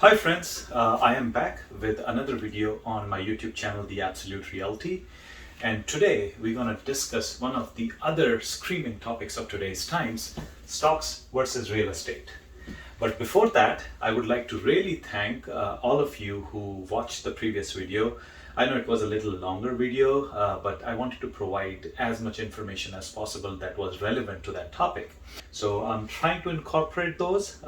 Hi friends, I am back with another video on my YouTube channel, The Absolute Realty. And today we're going to discuss one of the other screaming topics of today's times, stocks versus real estate. But before that, I would like to really thank all of you who watched the previous video. I know it was a little longer video, but I wanted to provide as much information as possible that was relevant to that topic. So I'm trying to incorporate those.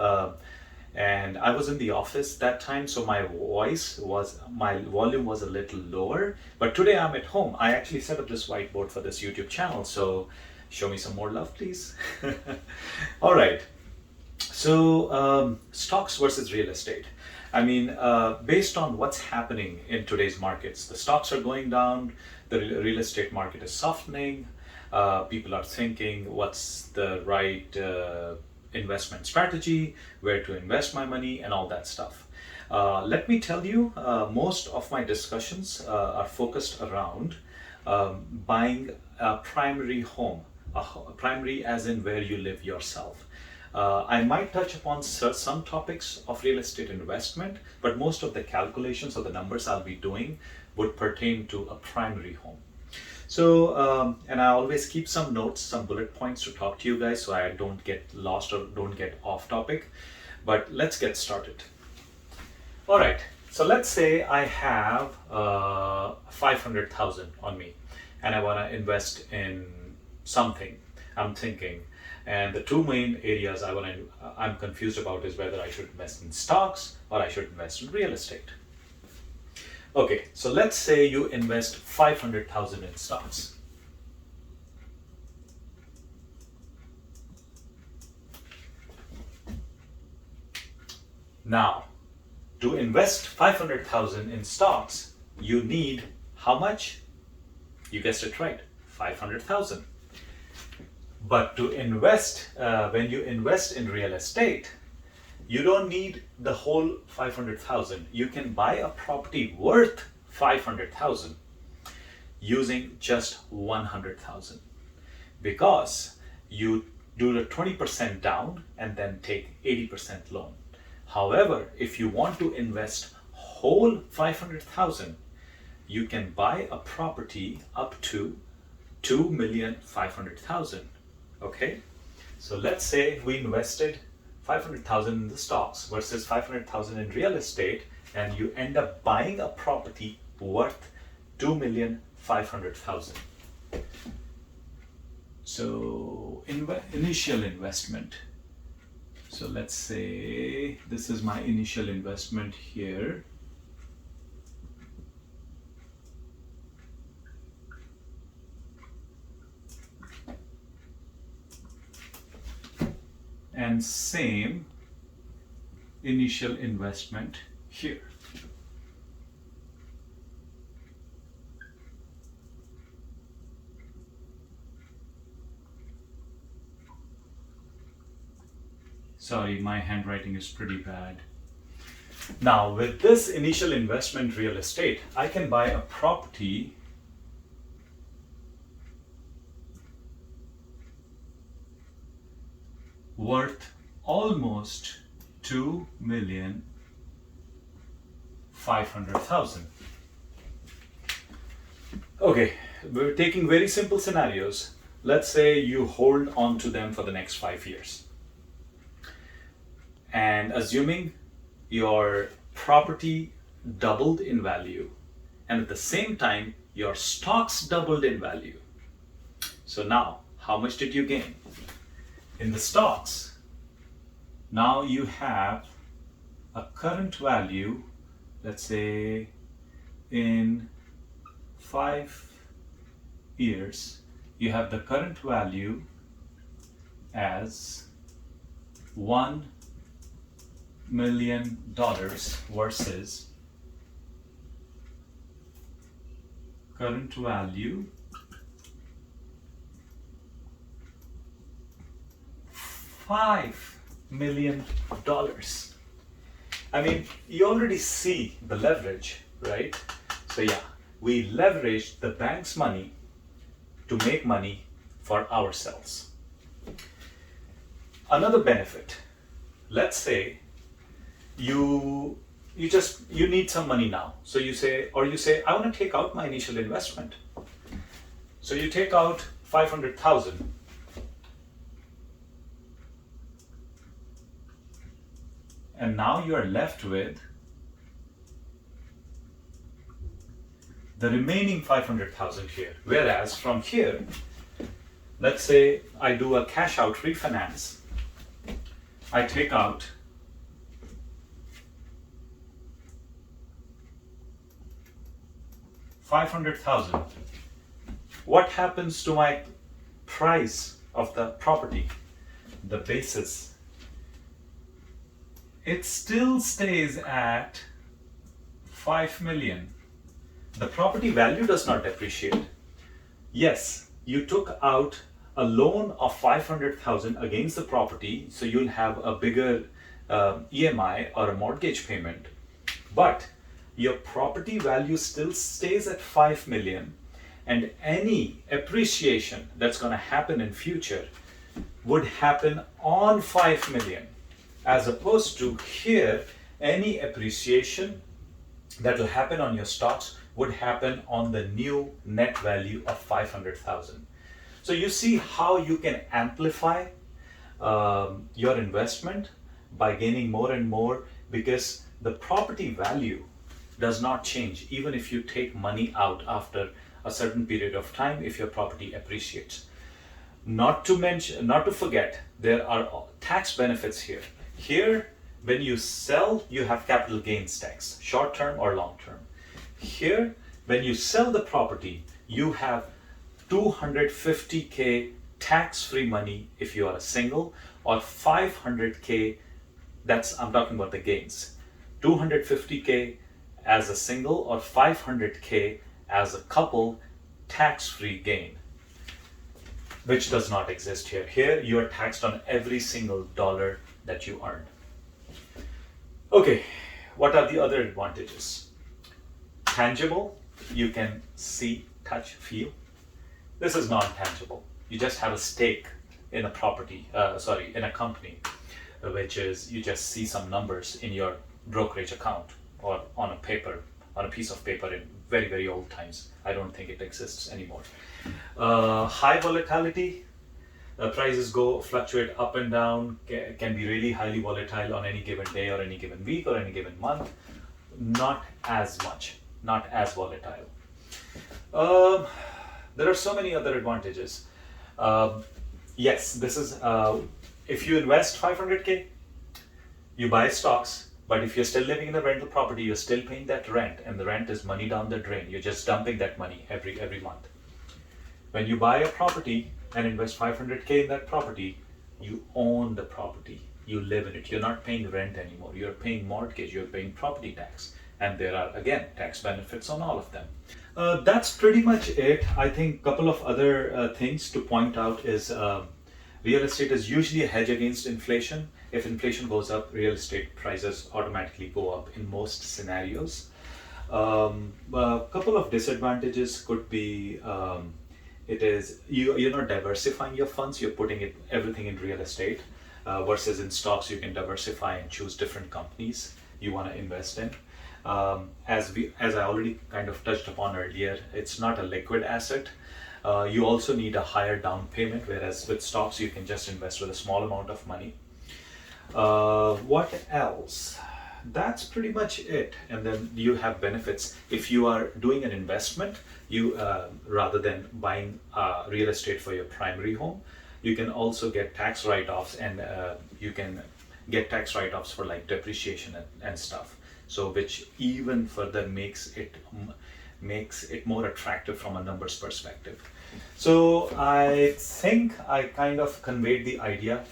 And I was in the office that time, so my volume was a little lower. But today I'm at home. I actually set up this whiteboard for this YouTube channel, so show me some more love, please. All right. So stocks versus real estate. I mean, based on what's happening in today's markets, the stocks are going down, the real estate market is softening. People are thinking, what's the right investment strategy, where to invest my money, and all that stuff. Let me tell you, most of my discussions are focused around buying a primary home, primary as in where you live yourself. I might touch upon some topics of real estate investment, but most of the calculations or the numbers I'll be doing would pertain to a primary home. So, and I always keep some notes, some bullet points to talk to you guys so I don't get lost or don't get off topic. But let's get started. All right, so let's say I have 500,000 on me and I want to invest in something. I'm thinking, and the two main areas I'm confused about is whether I should invest in stocks or I should invest in real estate. Okay, so let's say you invest 500,000 in stocks. Now, to invest 500,000 in stocks, you need how much? You guessed it right, 500,000. But to invest, when you invest in real estate, you don't need the whole 500,000. You can buy a property worth 500,000 using just 100,000 because you do the 20% down and then take 80% loan. However, if you want to invest whole 500,000, you can buy a property up to 2,500,000. Okay, so let's say we invested 500,000 in the stocks versus 500,000 in real estate, and you end up buying a property worth 2,500,000. So initial investment. So let's say this is my initial investment here. And same initial investment here. Sorry, my handwriting is pretty bad. Now, with this initial investment real estate, I can buy a property worth almost 2,500,000. Okay, we're taking very simple scenarios. Let's say you hold on to them for the next 5 years. And assuming your property doubled in value, and at the same time, your stocks doubled in value. So now, how much did you gain? In the stocks, now you have a current value, let's say in 5 years, you have the current value as $1 million versus current value $5 million. I mean, you already see the leverage, right? So yeah, we leveraged the bank's money to make money for ourselves. Another benefit, let's say you you need some money now. So you say, I want to take out my initial investment. So you take out 500,000. And now you are left with the remaining 500,000 here. Whereas from here, let's say I do a cash out refinance. I take out 500,000. What happens to my price of the property? The basis. It still stays at 5 million. The property value does not depreciate. Yes, you took out a loan of 500,000 against the property, so you'll have a bigger EMI or a mortgage payment. But your property value still stays at 5 million, and any appreciation that's going to happen in future would happen on 5 million, as opposed to here, any appreciation that will happen on your stocks would happen on the new net value of 500,000. So you see how you can amplify your investment by gaining more and more, because the property value does not change even if you take money out after a certain period of time if your property appreciates. Not to forget, there are tax benefits here. Here, when you sell, you have capital gains tax, short term or long term. Here, when you sell the property, you have 250K tax-free money if you are a single, or 500K, I'm talking about the gains, 250K as a single or 500K as a couple tax-free gain, which does not exist here. Here, you are taxed on every single dollar that you earn. Okay, what are the other advantages? Tangible, you can see, touch, feel. This is non-tangible. You just have a stake in a property, in a company, which is you just see some numbers in your brokerage account or on a piece of paper in very, very old times. I don't think it exists anymore. High volatility. Prices fluctuate up and down, can be really highly volatile on any given day or any given week or any given month. Not as much, not as volatile. There are so many other advantages. Yes, this is, if you invest 500K, you buy stocks, but if you're still living in a rental property, you're still paying that rent, and the rent is money down the drain. You're just dumping that money every month. When you buy a property and invest 500K in that property, you own the property, you live in it. You're not paying rent anymore. You're paying mortgage, you're paying property tax, and there are, again, tax benefits on all of them. That's pretty much it. I think a couple of other things to point out is real estate is usually a hedge against inflation. If inflation goes up, real estate prices automatically go up in most scenarios. A couple of disadvantages could be you're not diversifying your funds. You're putting everything in real estate, versus in stocks you can diversify and choose different companies you want to invest in. As I already kind of touched upon earlier, it's not a liquid asset. You also need a higher down payment, whereas with stocks you can just invest with a small amount of money. What else? That's pretty much it. And then you have benefits. If you are doing an investment, you rather than buying real estate for your primary home, you can also get tax write-offs, and you can get tax write-offs for like depreciation and stuff. So which even further makes it more attractive from a numbers perspective. So I think I kind of conveyed the idea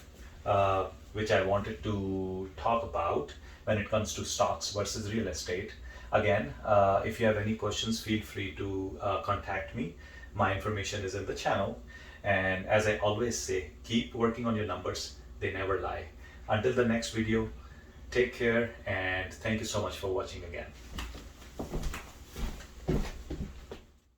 which I wanted to talk about when it comes to stocks versus real estate. Again, if you have any questions, feel free to contact me. My information is in the channel. And as I always say, keep working on your numbers. They never lie. Until the next video, take care, and thank you so much for watching again.